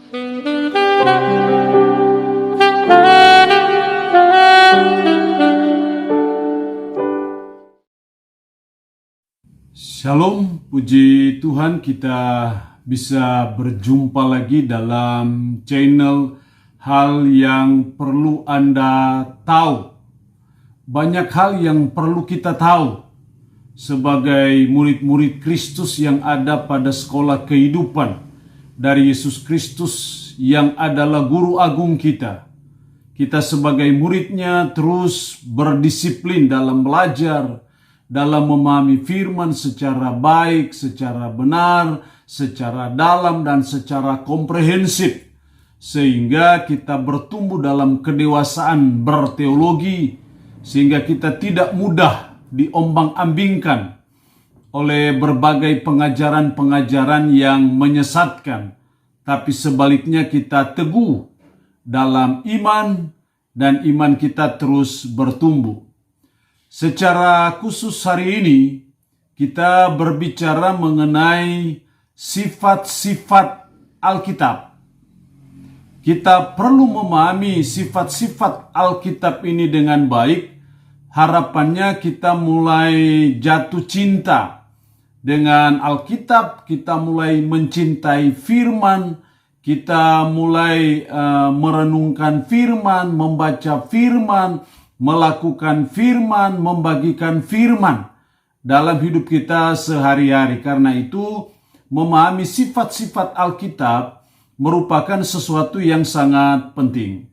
Shalom, puji Tuhan kita bisa berjumpa lagi dalam channel Hal yang Perlu Anda Tahu. Banyak hal yang perlu kita tahu sebagai murid-murid Kristus yang ada pada sekolah kehidupan dari Yesus Kristus yang adalah guru agung kita. Kita sebagai muridnya terus berdisiplin dalam belajar, dalam memahami firman secara baik, secara benar, secara dalam, dan secara komprehensif. Sehingga kita bertumbuh dalam kedewasaan berteologi, sehingga kita tidak mudah diombang-ambingkan oleh berbagai pengajaran-pengajaran yang menyesatkan. Tapi sebaliknya kita teguh dalam iman, dan iman kita terus bertumbuh. Secara khusus hari ini kita berbicara mengenai sifat-sifat Alkitab. Kita perlu memahami sifat-sifat Alkitab ini dengan baik. Harapannya kita mulai jatuh cinta dengan Alkitab, kita mulai mencintai firman, kita mulai merenungkan firman, membaca firman, melakukan firman, membagikan firman dalam hidup kita sehari-hari. Karena itu, memahami sifat-sifat Alkitab merupakan sesuatu yang sangat penting.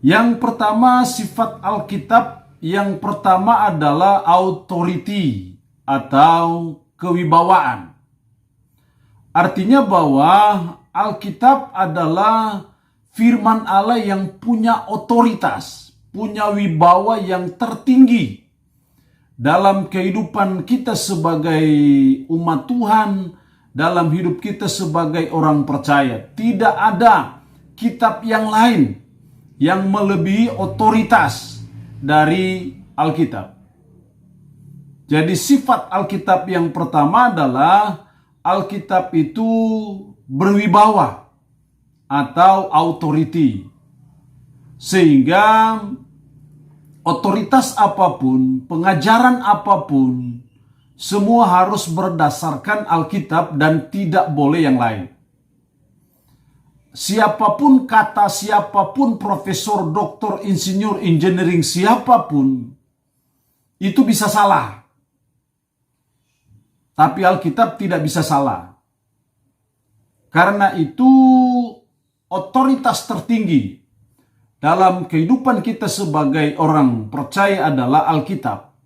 Yang pertama, sifat Alkitab yang pertama adalah authority atau kewibawaan. Artinya bahwa Alkitab adalah firman Allah yang punya otoritas, punya wibawa yang tertinggi dalam kehidupan kita sebagai umat Tuhan, dalam hidup kita sebagai orang percaya. Tidak ada kitab yang lain yang melebihi otoritas dari Alkitab. Jadi sifat Alkitab yang pertama adalah Alkitab itu berwibawa atau authority. Sehingga otoritas apapun, pengajaran apapun, semua harus berdasarkan Alkitab dan tidak boleh yang lain. Siapapun kata, siapapun profesor, doktor, insinyur, engineering, siapapun, itu bisa salah. Tapi Alkitab tidak bisa salah. Karena itu otoritas tertinggi dalam kehidupan kita sebagai orang percaya adalah Alkitab.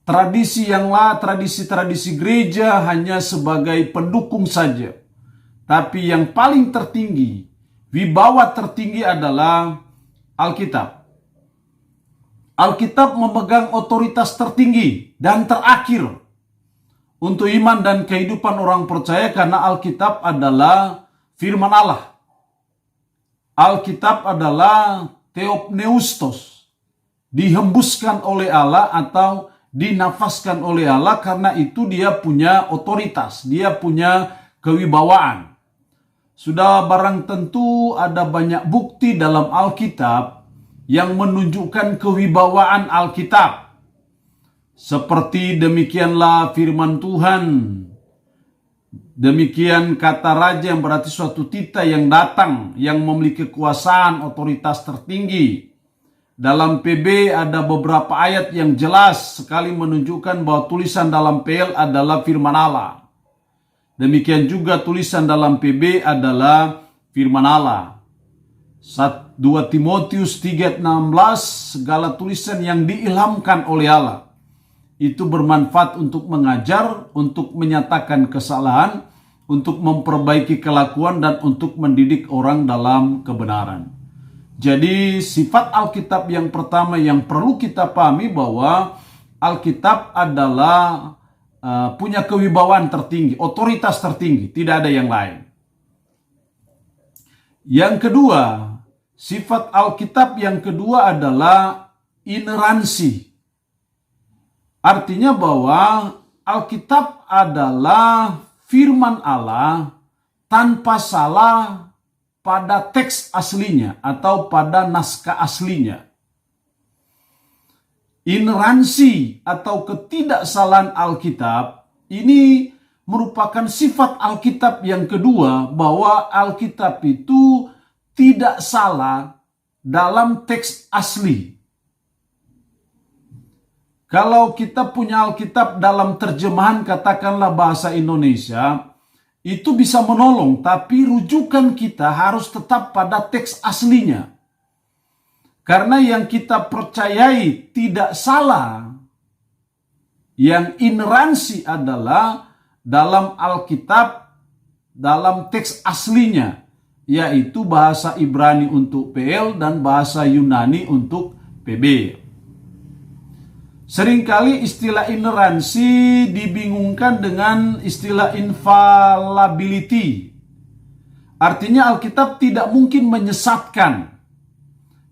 Tradisi-tradisi gereja hanya sebagai pendukung saja. Tapi yang paling tertinggi, wibawa tertinggi adalah Alkitab. Alkitab memegang otoritas tertinggi dan terakhir untuk iman dan kehidupan orang percaya karena Alkitab adalah firman Allah. Alkitab adalah theopneustos, dihembuskan oleh Allah atau dinafaskan oleh Allah, karena itu dia punya otoritas, dia punya kewibawaan. Sudah barang tentu ada banyak bukti dalam Alkitab yang menunjukkan kewibawaan Alkitab. Seperti demikianlah firman Tuhan. Demikian kata raja, yang berarti suatu tita yang datang, yang memiliki kekuasaan, otoritas tertinggi. Dalam PB ada beberapa ayat yang jelas sekali menunjukkan bahwa tulisan dalam PL adalah firman Allah. Demikian juga tulisan dalam PB adalah firman Allah. 2 Timotius 3:16, segala tulisan yang diilhamkan oleh Allah itu bermanfaat untuk mengajar, untuk menyatakan kesalahan, untuk memperbaiki kelakuan, dan untuk mendidik orang dalam kebenaran. Jadi sifat Alkitab yang pertama yang perlu kita pahami bahwa Alkitab adalah punya kewibawaan tertinggi, otoritas tertinggi, tidak ada yang lain. Yang kedua, sifat Alkitab yang kedua adalah ineransi. Artinya bahwa Alkitab adalah firman Allah tanpa salah pada teks aslinya atau pada naskah aslinya. Ineransi atau ketidaksalahan Alkitab ini merupakan sifat Alkitab yang kedua, bahwa Alkitab itu tidak salah dalam teks asli. Kalau kita punya Alkitab dalam terjemahan katakanlah bahasa Indonesia, itu bisa menolong, tapi rujukan kita harus tetap pada teks aslinya. Karena yang kita percayai tidak salah, yang ineransi adalah dalam Alkitab, dalam teks aslinya, yaitu bahasa Ibrani untuk PL dan bahasa Yunani untuk PB. Seringkali istilah ineransi dibingungkan dengan istilah infallibility. Artinya Alkitab tidak mungkin menyesatkan,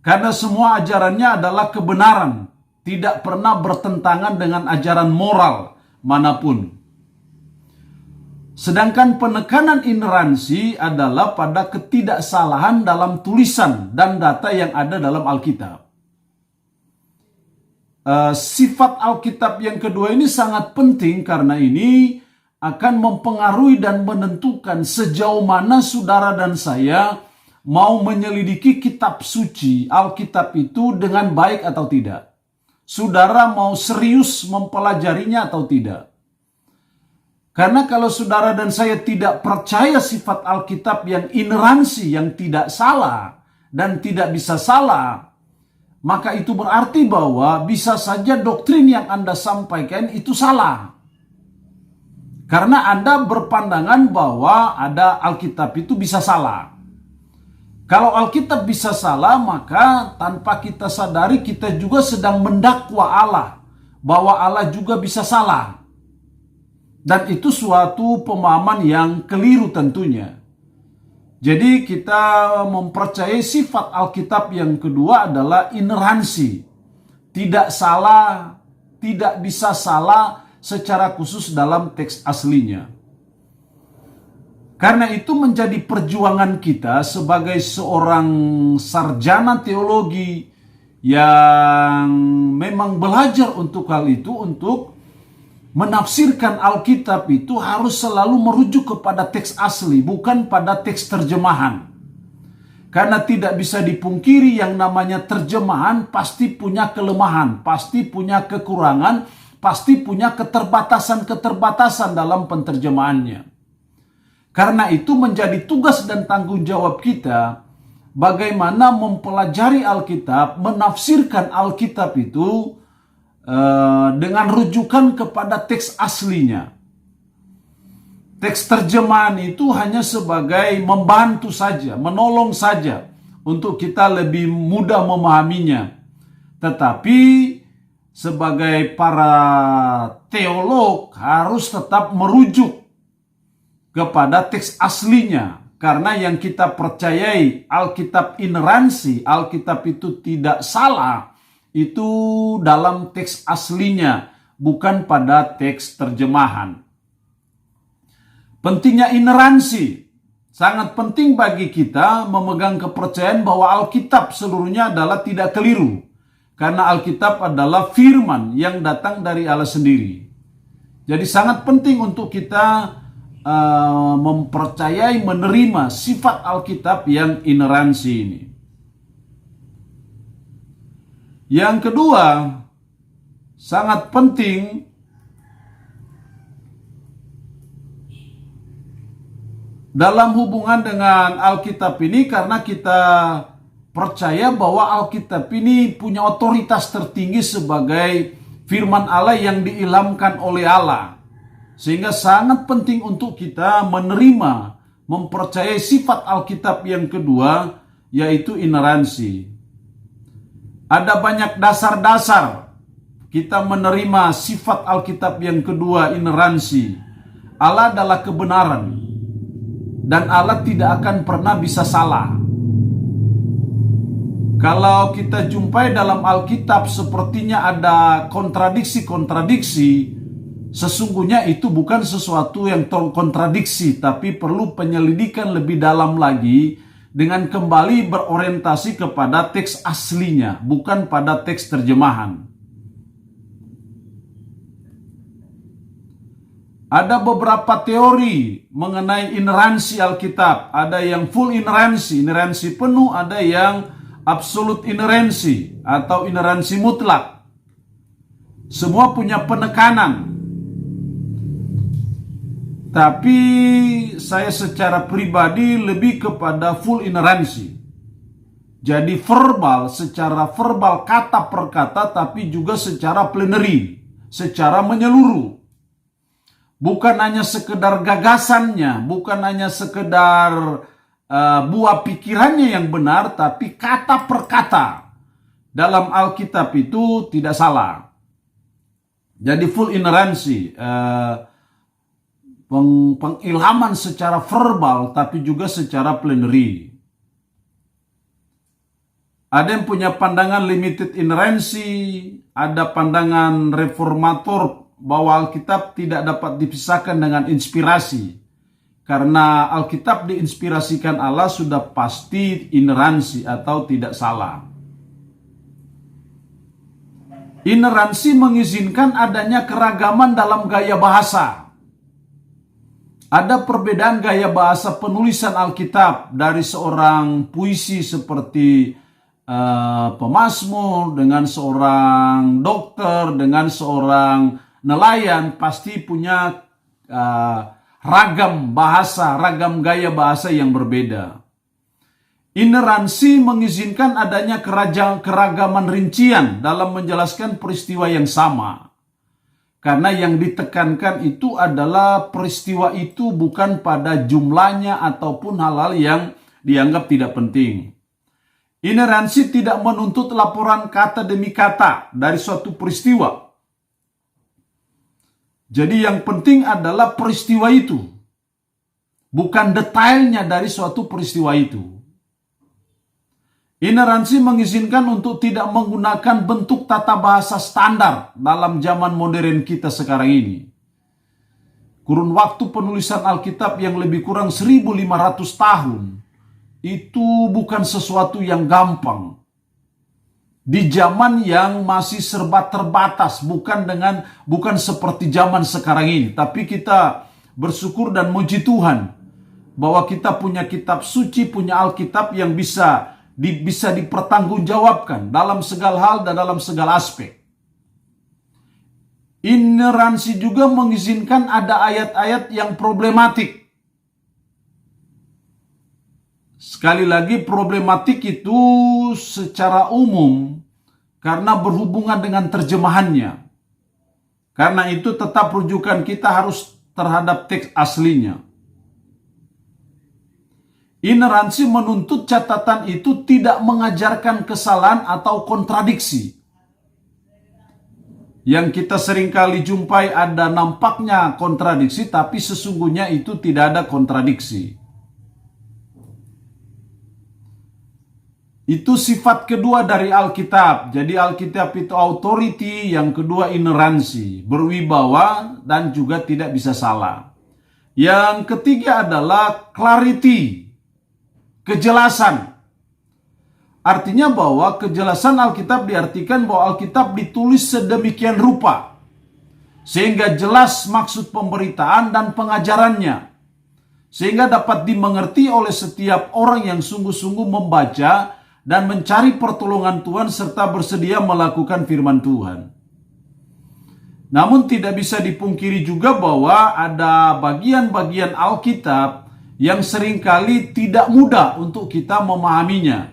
karena semua ajarannya adalah kebenaran, tidak pernah bertentangan dengan ajaran moral manapun. Sedangkan penekanan ineransi adalah pada ketidaksalahan dalam tulisan dan data yang ada dalam Alkitab. Sifat Alkitab yang kedua ini sangat penting karena ini akan mempengaruhi dan menentukan sejauh mana saudara dan saya mau menyelidiki kitab suci Alkitab itu dengan baik atau tidak. Saudara mau serius mempelajarinya atau tidak. Karena kalau saudara dan saya tidak percaya sifat Alkitab yang ineransi, yang tidak salah dan tidak bisa salah, maka itu berarti bahwa bisa saja doktrin yang Anda sampaikan itu salah. Karena Anda berpandangan bahwa ada Alkitab itu bisa salah. Kalau Alkitab bisa salah, maka tanpa kita sadari kita juga sedang mendakwa Allah, bahwa Allah juga bisa salah. Dan itu suatu pemahaman yang keliru tentunya. Jadi kita mempercayai sifat Alkitab yang kedua adalah ineransi. Tidak salah, tidak bisa salah secara khusus dalam teks aslinya. Karena itu menjadi perjuangan kita sebagai seorang sarjana teologi yang memang belajar untuk hal itu, untuk menafsirkan Alkitab itu harus selalu merujuk kepada teks asli, bukan pada teks terjemahan. Karena tidak bisa dipungkiri yang namanya terjemahan pasti punya kelemahan, pasti punya kekurangan, pasti punya keterbatasan-keterbatasan dalam penterjemahannya. Karena itu menjadi tugas dan tanggung jawab kita bagaimana mempelajari Alkitab, menafsirkan Alkitab itu dengan rujukan kepada teks aslinya. Teks terjemahan itu hanya sebagai membantu saja, menolong saja untuk kita lebih mudah memahaminya. Tetapi sebagai para teolog harus tetap merujuk kepada teks aslinya. Karena yang kita percayai Alkitab ineransi, Alkitab itu tidak salah, itu dalam teks aslinya, bukan pada teks terjemahan. Pentingnya ineransi. Sangat penting bagi kita memegang kepercayaan bahwa Alkitab seluruhnya adalah tidak keliru. Karena Alkitab adalah firman yang datang dari Allah sendiri. Jadi sangat penting untuk kita mempercayai, menerima sifat Alkitab yang ineransi ini. Yang kedua, sangat penting dalam hubungan dengan Alkitab ini, karena kita percaya bahwa Alkitab ini punya otoritas tertinggi sebagai firman Allah yang diilhamkan oleh Allah. Sehingga sangat penting untuk kita menerima, mempercayai sifat Alkitab yang kedua, yaitu ineransi. Ada banyak dasar-dasar kita menerima sifat Alkitab yang kedua, ineransi. Allah adalah kebenaran, dan Allah tidak akan pernah bisa salah. Kalau kita jumpai dalam Alkitab sepertinya ada kontradiksi-kontradiksi, Sesungguhnya itu bukan sesuatu yang kontradiksi, tapi perlu penyelidikan lebih dalam lagi dengan kembali berorientasi kepada teks aslinya, bukan pada teks terjemahan. Ada beberapa teori mengenai ineransi Alkitab. Ada yang full ineransi, ineransi penuh, ada yang absolute ineransi atau ineransi mutlak. Semua punya penekanan. Tapi saya secara pribadi lebih kepada full ineransi. Jadi verbal, secara verbal kata per kata, tapi juga secara plenary, secara menyeluruh. Bukan hanya sekedar gagasannya, bukan hanya sekedar buah pikirannya yang benar, tapi kata per kata dalam Alkitab itu tidak salah. Jadi full ineransi. Pengilhaman secara verbal tapi juga secara plenary. Ada yang punya pandangan limited ineransi, ada pandangan reformator bahwa Alkitab tidak dapat dipisahkan dengan inspirasi. Karena Alkitab diinspirasikan Allah sudah pasti ineransi atau tidak salah. Ineransi mengizinkan adanya keragaman dalam gaya bahasa. Ada perbedaan gaya bahasa penulisan Alkitab dari seorang puisi seperti pemazmur dengan seorang dokter, dengan seorang nelayan, pasti punya ragam bahasa, ragam gaya bahasa yang berbeda. Ineransi mengizinkan adanya keragaman rincian dalam menjelaskan peristiwa yang sama. Karena yang ditekankan itu adalah peristiwa itu bukan pada jumlahnya ataupun hal-hal yang dianggap tidak penting. Ineransi tidak menuntut laporan kata demi kata dari suatu peristiwa. Jadi yang penting adalah peristiwa itu, bukan detailnya dari suatu peristiwa itu. Ineransi mengizinkan untuk tidak menggunakan bentuk tata bahasa standar dalam zaman modern kita sekarang ini. Kurun waktu penulisan Alkitab yang lebih kurang 1.500 tahun itu bukan sesuatu yang gampang. Di zaman yang masih serba terbatas, bukan seperti zaman sekarang ini, tapi kita bersyukur dan muji Tuhan bahwa kita punya kitab suci, punya Alkitab yang bisa dipertanggungjawabkan dalam segala hal dan dalam segala aspek. Ineransi juga mengizinkan ada ayat-ayat yang problematik. Sekali lagi, problematik itu secara umum karena berhubungan dengan terjemahannya. Karena itu tetap rujukan kita harus terhadap teks aslinya. Ineransi menuntut catatan itu tidak mengajarkan kesalahan atau kontradiksi. Yang kita seringkali jumpai ada nampaknya kontradiksi, tapi sesungguhnya itu tidak ada kontradiksi. Itu sifat kedua dari Alkitab. Jadi Alkitab itu authority, yang kedua ineransi, berwibawa dan juga tidak bisa salah. Yang ketiga adalah clarity, kejelasan. Artinya bahwa kejelasan Alkitab diartikan bahwa Alkitab ditulis sedemikian rupa sehingga jelas maksud pemberitaan dan pengajarannya, sehingga dapat dimengerti oleh setiap orang yang sungguh-sungguh membaca dan mencari pertolongan Tuhan serta bersedia melakukan firman Tuhan. Namun tidak bisa dipungkiri juga bahwa ada bagian-bagian Alkitab yang seringkali tidak mudah untuk kita memahaminya.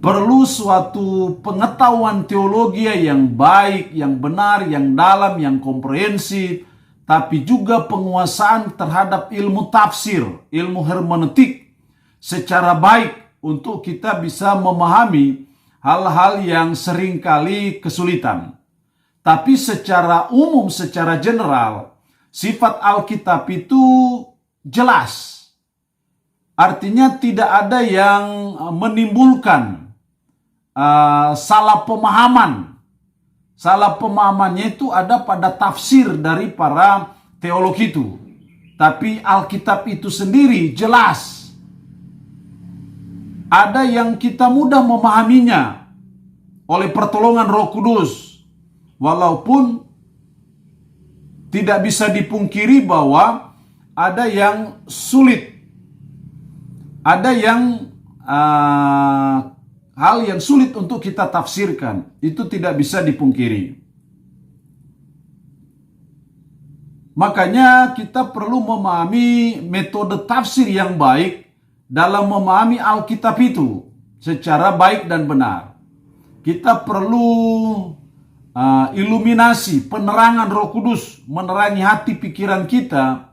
Perlu suatu pengetahuan teologi yang baik, yang benar, yang dalam, yang komprehensif, tapi juga penguasaan terhadap ilmu tafsir, ilmu hermeneutik secara baik untuk kita bisa memahami hal-hal yang seringkali kesulitan. Tapi secara umum, secara general, sifat Alkitab itu jelas. Artinya tidak ada yang menimbulkan salah pemahaman Salah pemahamannya itu ada pada tafsir dari para teolog itu. Tapi Alkitab itu sendiri jelas. Ada yang kita mudah memahaminya oleh pertolongan Roh Kudus. Walaupun tidak bisa dipungkiri bahwa ada yang sulit. Ada yang hal yang sulit untuk kita tafsirkan. Itu tidak bisa dipungkiri. Makanya kita perlu memahami metode tafsir yang baik dalam memahami Alkitab itu secara baik dan benar. Kita perlu iluminasi, penerangan Roh Kudus menerangi hati pikiran kita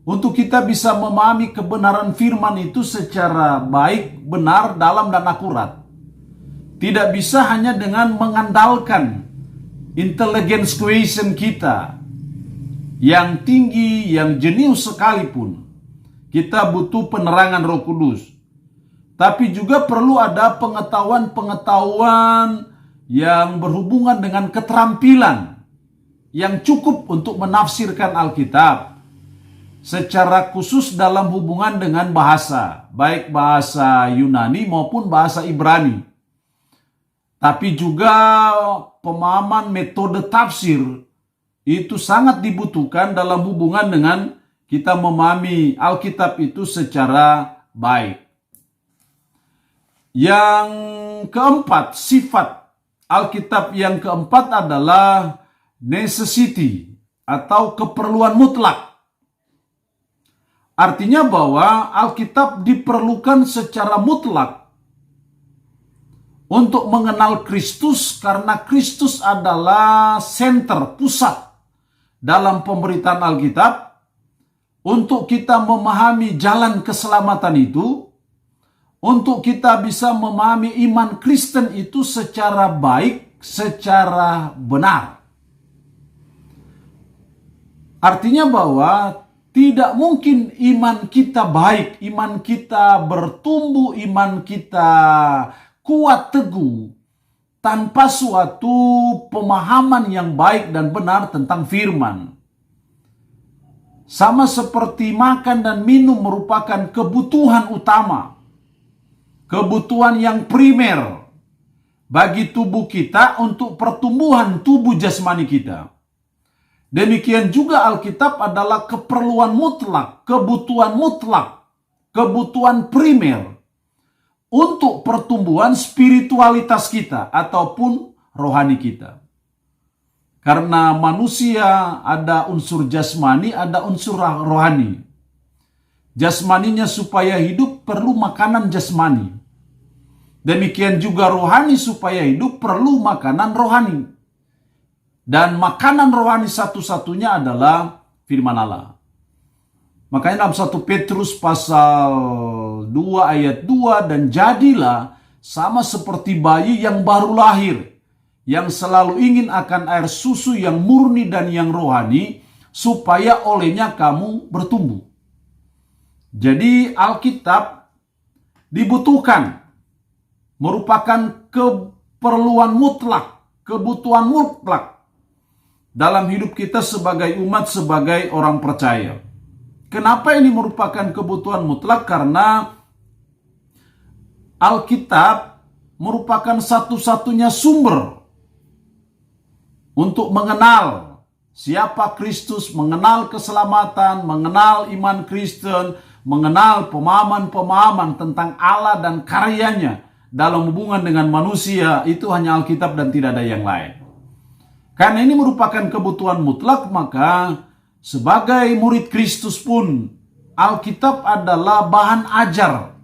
untuk kita bisa memahami kebenaran firman itu secara baik, benar, dalam, dan akurat. Tidak bisa hanya dengan mengandalkan intelligence quotient kita yang tinggi, yang jenius sekalipun. Kita butuh penerangan Roh Kudus. Tapi juga perlu ada pengetahuan-pengetahuan yang berhubungan dengan keterampilan yang cukup untuk menafsirkan Alkitab. Secara khusus dalam hubungan dengan bahasa, baik bahasa Yunani maupun bahasa Ibrani. Tapi juga pemahaman metode tafsir itu sangat dibutuhkan dalam hubungan dengan kita memahami Alkitab itu secara baik. Yang keempat, sifat Alkitab yang keempat adalah necessity atau keperluan mutlak. Artinya bahwa Alkitab diperlukan secara mutlak untuk mengenal Kristus karena Kristus adalah center, pusat dalam pemberitaan Alkitab. Untuk kita memahami jalan keselamatan itu, untuk kita bisa memahami iman Kristen itu secara baik, secara benar. Artinya bahwa tidak mungkin iman kita baik, iman kita bertumbuh, iman kita kuat teguh tanpa suatu pemahaman yang baik dan benar tentang firman. Sama seperti makan dan minum merupakan kebutuhan utama, kebutuhan yang primer bagi tubuh kita untuk pertumbuhan tubuh jasmani kita. Demikian juga Alkitab adalah keperluan mutlak, kebutuhan primer untuk pertumbuhan spiritualitas kita ataupun rohani kita. Karena manusia ada unsur jasmani, ada unsur rohani. Jasmaninya supaya hidup perlu makanan jasmani. Demikian juga rohani supaya hidup perlu makanan rohani. Dan makanan rohani satu-satunya adalah firman Allah. Makanya dalam 1 Petrus pasal 2 ayat 2, dan jadilah sama seperti bayi yang baru lahir, yang selalu ingin akan air susu yang murni dan yang rohani, supaya olehnya kamu bertumbuh. Jadi Alkitab dibutuhkan, merupakan keperluan mutlak, kebutuhan mutlak dalam hidup kita sebagai umat, sebagai orang percaya. Kenapa ini merupakan kebutuhan mutlak? Karena Alkitab merupakan satu-satunya sumber untuk mengenal siapa Kristus, mengenal keselamatan, mengenal iman Kristen, mengenal pemahaman-pemahaman tentang Allah dan karyanya dalam hubungan dengan manusia. Itu hanya Alkitab dan tidak ada yang lain. Karena ini merupakan kebutuhan mutlak, maka sebagai murid Kristus pun Alkitab adalah bahan ajar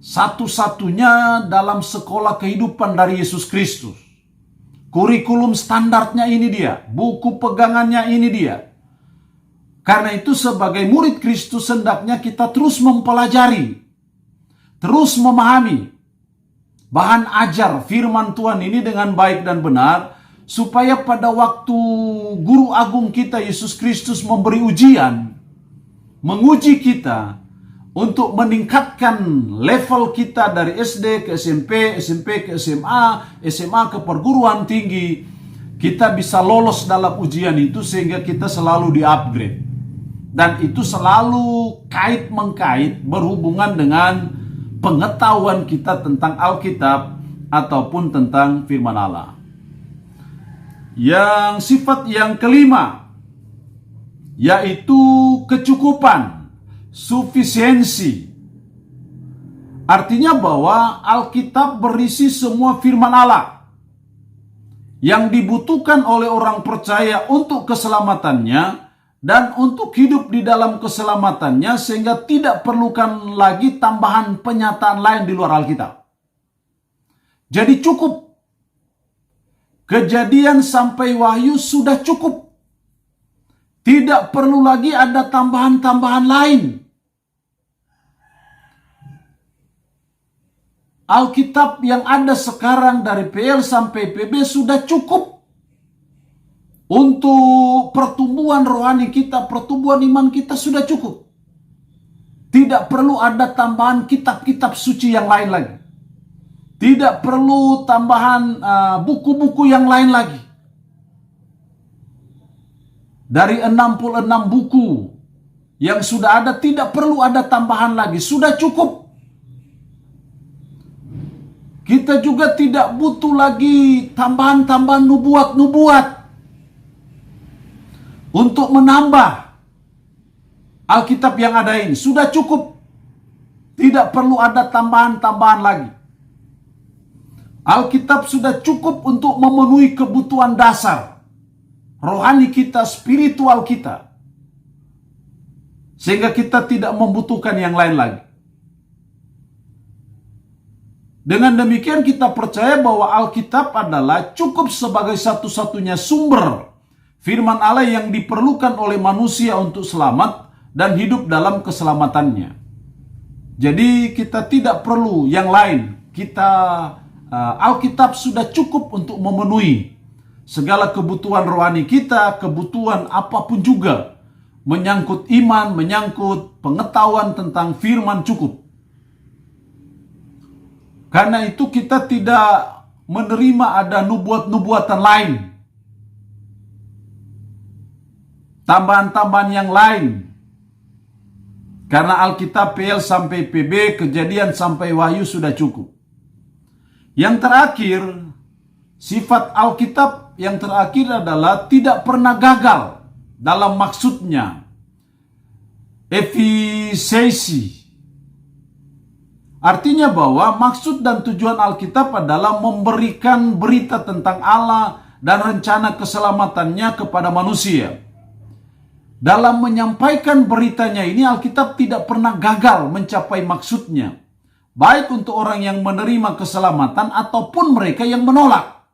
satu-satunya dalam sekolah kehidupan dari Yesus Kristus. Kurikulum standarnya ini dia, buku pegangannya ini dia. Karena itu sebagai murid Kristus hendaknya kita terus mempelajari, terus memahami bahan ajar firman Tuhan ini dengan baik dan benar, supaya pada waktu Guru Agung kita Yesus Kristus memberi ujian, menguji kita untuk meningkatkan level kita dari SD ke SMP, SMP ke SMA, SMA ke perguruan tinggi, kita bisa lolos dalam ujian itu sehingga kita selalu di-upgrade. Dan itu selalu kait-mengkait berhubungan dengan pengetahuan kita tentang Alkitab ataupun tentang firman Allah. Yang sifat yang kelima, yaitu kecukupan, sufisiensi. Artinya bahwa Alkitab berisi semua firman Allah yang dibutuhkan oleh orang percaya untuk keselamatannya dan untuk hidup di dalam keselamatannya, sehingga tidak perlukan lagi tambahan penyataan lain di luar Alkitab. Jadi cukup. Kejadian sampai Wahyu sudah cukup. Tidak perlu lagi ada tambahan-tambahan lain. Alkitab yang ada sekarang dari PL sampai PB sudah cukup untuk pertumbuhan rohani kita, pertumbuhan iman kita sudah cukup. Tidak perlu ada tambahan kitab-kitab suci yang lain lagi. Tidak perlu tambahan buku-buku yang lain lagi. Dari 66 buku yang sudah ada, tidak perlu ada tambahan lagi. Sudah cukup. Kita juga tidak butuh lagi tambahan-tambahan nubuat-nubuat untuk menambah Alkitab yang ada ini. Sudah cukup. Tidak perlu ada tambahan-tambahan lagi. Alkitab sudah cukup untuk memenuhi kebutuhan dasar rohani kita, spiritual kita, sehingga kita tidak membutuhkan yang lain lagi. Dengan demikian kita percaya bahwa Alkitab adalah cukup sebagai satu-satunya sumber firman Allah yang diperlukan oleh manusia untuk selamat dan hidup dalam keselamatannya. Jadi kita tidak perlu yang lain. Alkitab sudah cukup untuk memenuhi segala kebutuhan rohani kita, kebutuhan apapun juga, menyangkut iman, menyangkut pengetahuan tentang firman cukup. Karena itu kita tidak menerima ada nubuat-nubuatan lain, tambahan-tambahan yang lain. Karena Alkitab PL sampai PB, Kejadian sampai Wahyu sudah cukup. Yang terakhir, sifat Alkitab yang terakhir adalah tidak pernah gagal dalam maksudnya. Efisiensi. Artinya bahwa maksud dan tujuan Alkitab adalah memberikan berita tentang Allah dan rencana keselamatannya kepada manusia. Dalam menyampaikan beritanya ini, Alkitab tidak pernah gagal mencapai maksudnya. Baik untuk orang yang menerima keselamatan ataupun mereka yang menolak.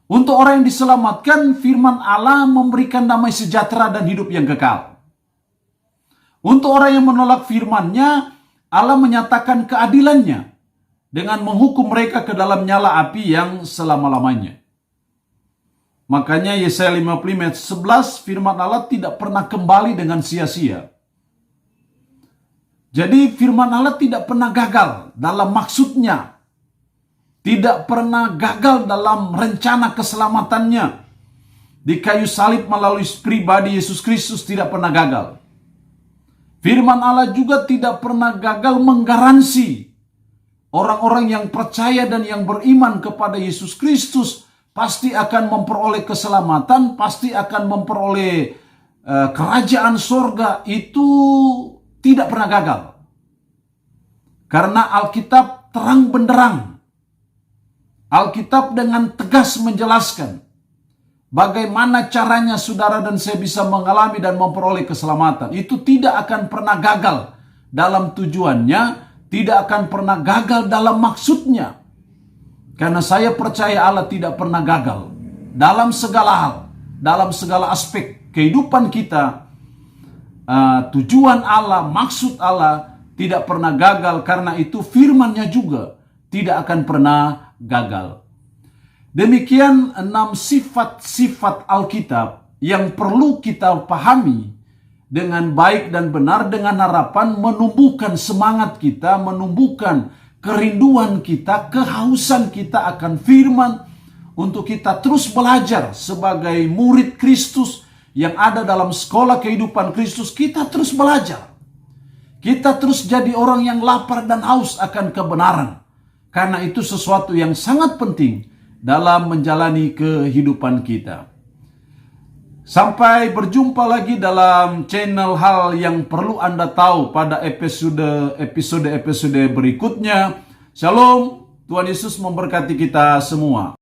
Untuk orang yang diselamatkan, firman Allah memberikan damai sejahtera dan hidup yang kekal. Untuk orang yang menolak firman-Nya, Allah menyatakan keadilannya dengan menghukum mereka ke dalam nyala api yang selama-lamanya. Makanya Yesaya 55 ayat 11, firman Allah tidak pernah kembali dengan sia-sia. Jadi firman Allah tidak pernah gagal dalam maksudnya. Tidak pernah gagal dalam rencana keselamatannya. Di kayu salib melalui pribadi Yesus Kristus tidak pernah gagal. Firman Allah juga tidak pernah gagal menggaransi orang-orang yang percaya dan yang beriman kepada Yesus Kristus pasti akan memperoleh keselamatan, pasti akan memperoleh kerajaan surga. Itu tidak pernah gagal. Karena Alkitab terang benderang. Alkitab dengan tegas menjelaskan bagaimana caranya saudara dan saya bisa mengalami dan memperoleh keselamatan. Itu tidak akan pernah gagal dalam tujuannya, tidak akan pernah gagal dalam maksudnya. Karena saya percaya Allah tidak pernah gagal dalam segala hal, dalam segala aspek kehidupan kita. Tujuan Allah, maksud Allah tidak pernah gagal, karena itu firman-Nya juga tidak akan pernah gagal. Demikian 6 sifat-sifat Alkitab yang perlu kita pahami dengan baik dan benar, dengan harapan menumbuhkan semangat kita, menumbuhkan kerinduan kita, kehausan kita akan firman, untuk kita terus belajar sebagai murid Kristus yang ada dalam sekolah kehidupan Kristus. Kita terus belajar. Kita terus jadi orang yang lapar dan haus akan kebenaran. Karena itu sesuatu yang sangat penting dalam menjalani kehidupan kita. Sampai berjumpa lagi dalam channel Hal Yang Perlu Anda Tahu pada episode berikutnya. Shalom, Tuhan Yesus memberkati kita semua.